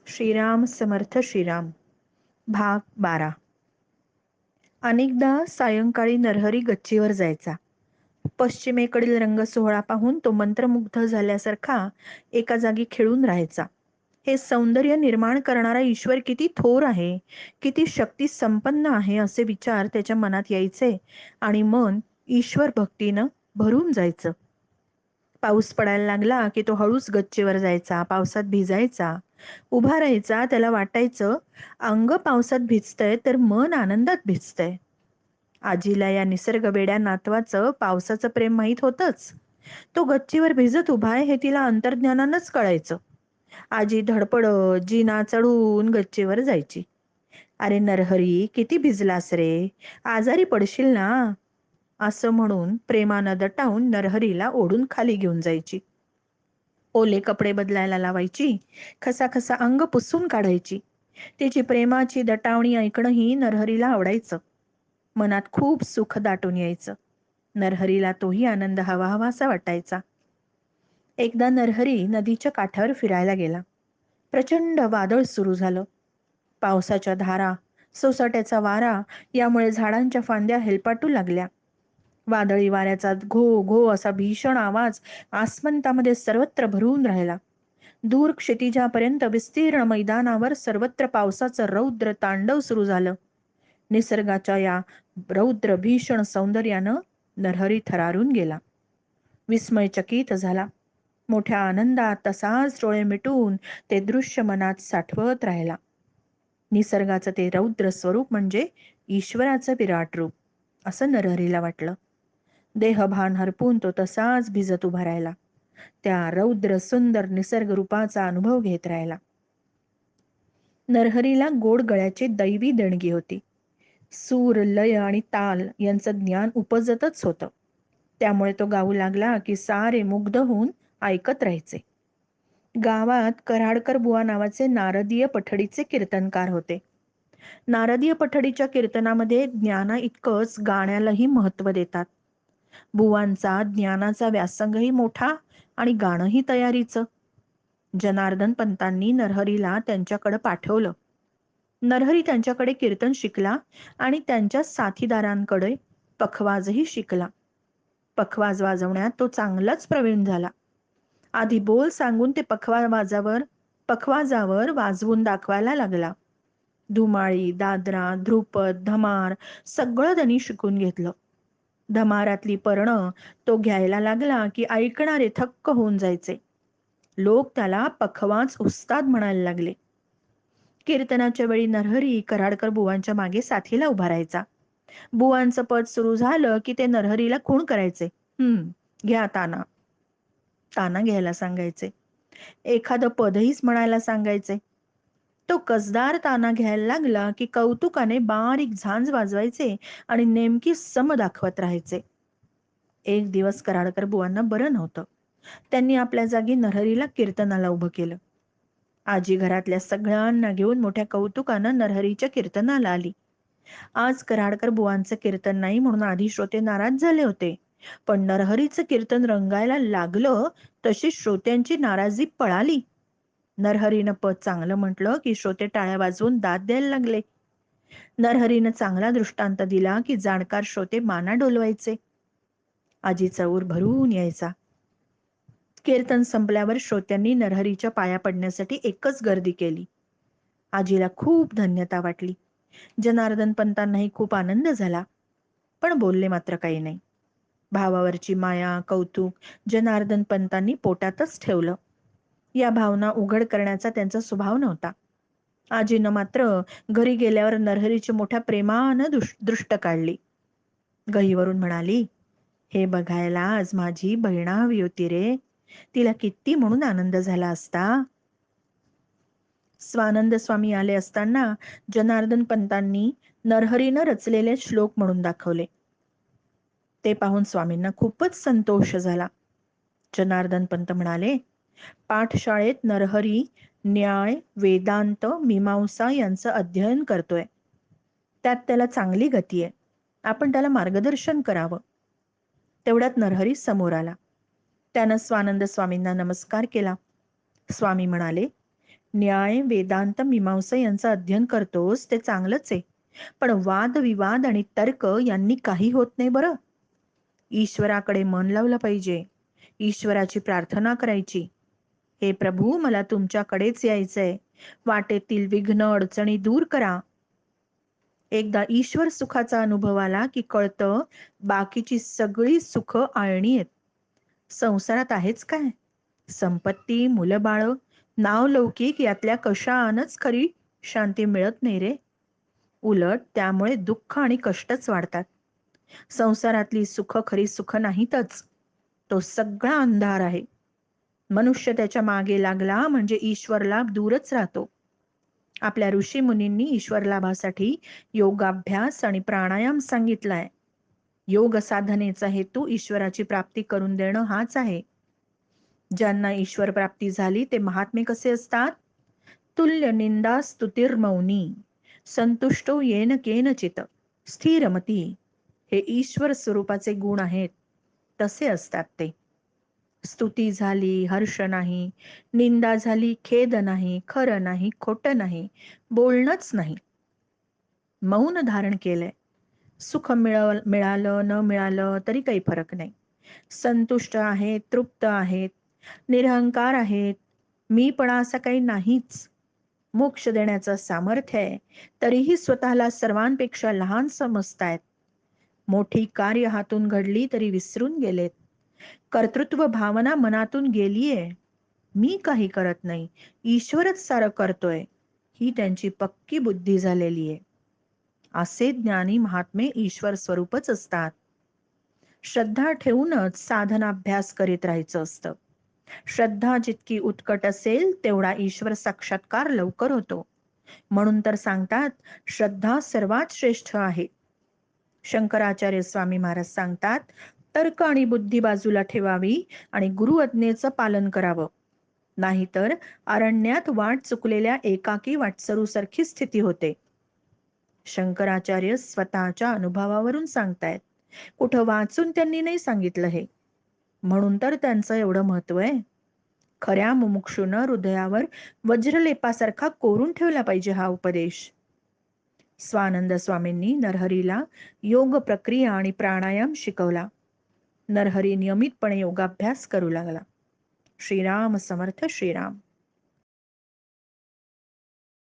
श्रीराम समर्थ श्रीराम. भाग 12. अनेकदा सायंकाळी नरहरी गच्चीवर जायचा. पश्चिमेकडील रंगसोहळा पाहून तो मंत्रमुग्ध झाल्यासारखा एका जागी खेळून राहायचा. हे सौंदर्य निर्माण करणारा ईश्वर किती थोर आहे, किती शक्ती संपन्न आहे, असे विचार त्याच्या मनात यायचे आणि मन ईश्वर भक्तीनं भरून जायचं. पाऊस पडायला लागला की तो हळूच गच्चीवर जायचा, पावसात भिजायचा, उभा राहायचा. त्याला वाटायचं अंग पावसात भिजतंय तर मन आनंदात भिजतंय. आजीला या निसर्ग वेड्या नातवाचं पावसाचं प्रेम माहीत होतंच. तो गच्चीवर भिजत उभा आहे हे तिला अंतर्ज्ञानानंच कळायचं. आजी धडपडत जिना चढून गच्चीवर जायची. "अरे नरहरी, किती भिजलास रे, आजारी पडशील ना," असं म्हणून प्रेमानं दटावून नरहरीला ओढून खाली घेऊन जायची. ओले कपडे बदलायला लावायची, खसाखसा अंग पुसून काढायची. तिची प्रेमाची दटावणी ऐकणंही नरहरीला आवडायचं. मनात खूप सुख दाटून यायचं. नरहरीला तोही आनंद हवा हवासा वाटायचा. एकदा नरहरी नदीच्या काठावर फिरायला गेला. प्रचंड वादळ सुरू झालं. पावसाच्या धारा, सोसाट्याचा वारा यामुळे झाडांच्या फांद्या हेलपाटू लागल्या. वादळी वाऱ्याचा घो घो असा भीषण आवाज आसमंतामध्ये सर्वत्र भरून राहिला. दूर क्षितिजापर्यंत विस्तीर्ण मैदानावर सर्वत्र पावसाचं रौद्र तांडव सुरू झालं. निसर्गाच्या या रौद्र भीषण सौंदर्यानं नरहरी थरारून गेला. विस्मयचकित झाला. मोठ्या आनंदात तसाच डोळे मिटून ते दृश्य मनात साठवत राहिला. निसर्गाचं ते रौद्र स्वरूप म्हणजे ईश्वराचं विराट रूप, असं नरहरीला वाटलं. देहभान हरपून तो तसाच भिजत उभा राहिला. त्या रौद्र सुंदर निसर्ग रूपाचा अनुभव घेत राहिला. नरहरीला गोड गळ्याची दैवी देणगी होती. सूर, लय आणि ताल यांचं ज्ञान उपजतच होतं. त्यामुळे तो गाऊ लागला की सारे मुग्ध होऊन ऐकत राहायचे. गावात कराडकर बुवा नावाचे नारदीय पठडीचे कीर्तनकार होते. नारदीय पठडीच्या कीर्तनामध्ये ज्ञाना इतकंच गाण्यालाही महत्त्व देतात. बुवांचा ज्ञानाचा व्यासंगही मोठा आणि गाणंही तयारीचं. जनार्दन पंतांनी नरहरीला त्यांच्याकडे पाठवलं. नरहरी त्यांच्याकडे कीर्तन शिकला आणि त्यांच्या साथीदारांकडे पखवाजही शिकला. पखवाज वाजवण्यात तो चांगलाच प्रवीण झाला. आधी बोल सांगून ते पखवाजावर वाजवून दाखवायला लागला. धुमाळी, दादरा, ध्रुपद, धमार सगळं त्यांनी शिकून घेतलं. धमारातली पर्णं तो घ्यायला लागला की ऐकणारे थक्क होऊन जायचे. लोक त्याला पखवाज उस्ताद म्हणायला लागले. कीर्तनाच्या वेळी नरहरी कराडकर बुवांच्या मागे साथीला उभा राहायचा. बुवांचं पद सुरू झालं की ते नरहरीला खूण करायचे. घ्या ताना. ताना घ्यायला सांगायचे. एखादं पदहीच म्हणायला सांगायचे. तो कसदार ताना घ्यायला लागला की कौतुकाने बारीक झांज वाजवायचे आणि नेमकी सम दाखवत राहायचे. एक दिवस कराडकर बुवांना बरं नव्हतं. त्यांनी आपल्या जागी नरहरीला कीर्तनाला उभं केलं. आजी घरातल्या सगळ्यांना घेऊन मोठ्या कौतुकानं नरहरीच्या कीर्तनाला आली. आज कराडकर बुवांचं कीर्तन नाही म्हणून आधी श्रोते नाराज झाले होते. पण नरहरीचं कीर्तन रंगायला लागलं तशी श्रोत्यांची नाराजी पळाली. नरहरीनं पद चांगलं म्हटलं की श्रोते टाळ्या वाजवून दाद द्यायला लागले. नरहरीनं चांगला दृष्टांत दिला की जाणकार श्रोते माना डोलवायचे. आजीचा ऊर भरून यायचा. कीर्तन संपल्यावर श्रोत्यांनी नरहरीच्या पाया पडण्यासाठी एकच गर्दी केली. आजीला खूप धन्यता वाटली. जनार्दन पंतांनाही खूप आनंद झाला, पण बोलले मात्र काही नाही. भावावरची माया, कौतुक जनार्दन पंतांनी पोटातच ठेवलं. या भावना उघड करण्याचा त्यांचा स्वभाव नव्हता. आजीनं मात्र घरी गेल्यावर नरहरीची मोठ्या प्रेमानं दृष्ट काढली. गहीवरून म्हणाली, "हे बघायला आज माझी बहिणा हवी होती रे. तिला किती म्हणून आनंद झाला असता." स्वानंद स्वामी आले असताना जनार्दन पंतांनी नरहरीनं रचलेले श्लोक म्हणून दाखवले. ते पाहून स्वामींना खूपच संतोष झाला. जनार्दन पंत म्हणाले, "पाठशाळेत नरहरी न्याय, वेदांत, मीमांसा यांचं अध्ययन करतोय. त्यात त्याला चांगली गती आहे. आपण त्याला मार्गदर्शन करावं." तेवढ्यात नरहरी समोर आला. त्यानं स्वानंद स्वामींना नमस्कार केला. स्वामी म्हणाले, न्याय, वेदांत, मीमांसा यांचं अध्ययन करतोस ते चांगलंच आहे. पण वाद विवाद आणि तर्क यांनी काही होत नाही बरं. ईश्वराकडे मन लावलं पाहिजे. ईश्वराची प्रार्थना करायची. हे प्रभू, मला तुमच्याकडेच यायचंय. वाटेतील विघ्न अडचणी दूर करा. एकदा ईश्वर सुखाचा अनुभव आला की कळतं बाकीची सगळी सुख आळणी आहेत. संसारात आहेच काय? संपत्ती, मुलं बाळ, नावलौकिक यातल्या कशानच खरी शांती मिळत नाही रे. उलट त्यामुळे दुःख आणि कष्टच वाढतात. संसारातली सुख खरी सुख नाहीतच. तो सगळा अंधार आहे. मनुष्य त्याच्या मागे लागला म्हणजे ईश्वर लाभ दूरच राहतो. आपल्या ऋषी मुनींनी ईश्वर लाभासाठी योगाभ्यास आणि प्राणायाम सांगितलाय. योग साधनेचा हेतू ईश्वराची प्राप्ती करून देणं हाच आहे. ज्यांना ईश्वर प्राप्ती झाली ते महात्मे कसे असतात? तुल्य निंदा स्तुतिर्मौनी, संतुष्टो येन केनचित, स्थिरमती. हे ईश्वर स्वरूपाचे गुण आहेत. तसे असतात ते. स्तुती झाली हर्ष नाही, निंदा झाली खेद नाही, खरं नाही खोटं नाही, बोलणंच नाही, मौन धारण केलंय. सुख मिळालं न मिळालं तरी काही फरक नाही. संतुष्ट आहेत, तृप्त आहेत, निरहंकार आहेत. मी पण असं काही नाहीच. मोक्ष देण्याचं सामर्थ्य आहे, तरीही स्वतःला सर्वांपेक्षा लहान समजतायत. मोठी कार्य हातून घडली तरी विसरून गेलेत. कर्तृत्व भावना मनातून गेलीये. मी काही करत नाही, ईश्वरच सारं करतोय, ही त्यांची पक्की बुद्धी झालेली आहे. असे ज्ञानी महात्मे ईश्वर स्वरूपच असतात. श्रद्धा ठेवूनच साधनाभ्यास करीत राहायचं असतं. श्रद्धा जितकी उत्कट असेल तेवढा ईश्वर साक्षात्कार लवकर होतो. म्हणून तर सांगतात श्रद्धा सर्वात श्रेष्ठ आहे. शंकराचार्य स्वामी महाराज सांगतात, तर्क आणि बुद्धी बाजूला ठेवावी आणि गुरु आज्ञेचं पालन करावं. नाहीतर अरण्यात वाट चुकलेल्या एकाकी वाटसरूसारखी स्थिती होते. शंकराचार्य स्वतःच्या अनुभवावरून सांगतायत. कुठं वाचून त्यांनी नाही सांगितलं हे. म्हणून तर त्यांचं एवढं महत्व आहे. खऱ्या मुमुक्षूनं हृदयावर वज्रलेपासारखा कोरून ठेवला पाहिजे हा उपदेश. स्वानंद स्वामींनी नरहरीला योग प्रक्रिया आणि प्राणायाम शिकवला. नरहरी नियमितपणे योगाभ्यास करू लागला. श्रीराम समर्थ श्रीराम.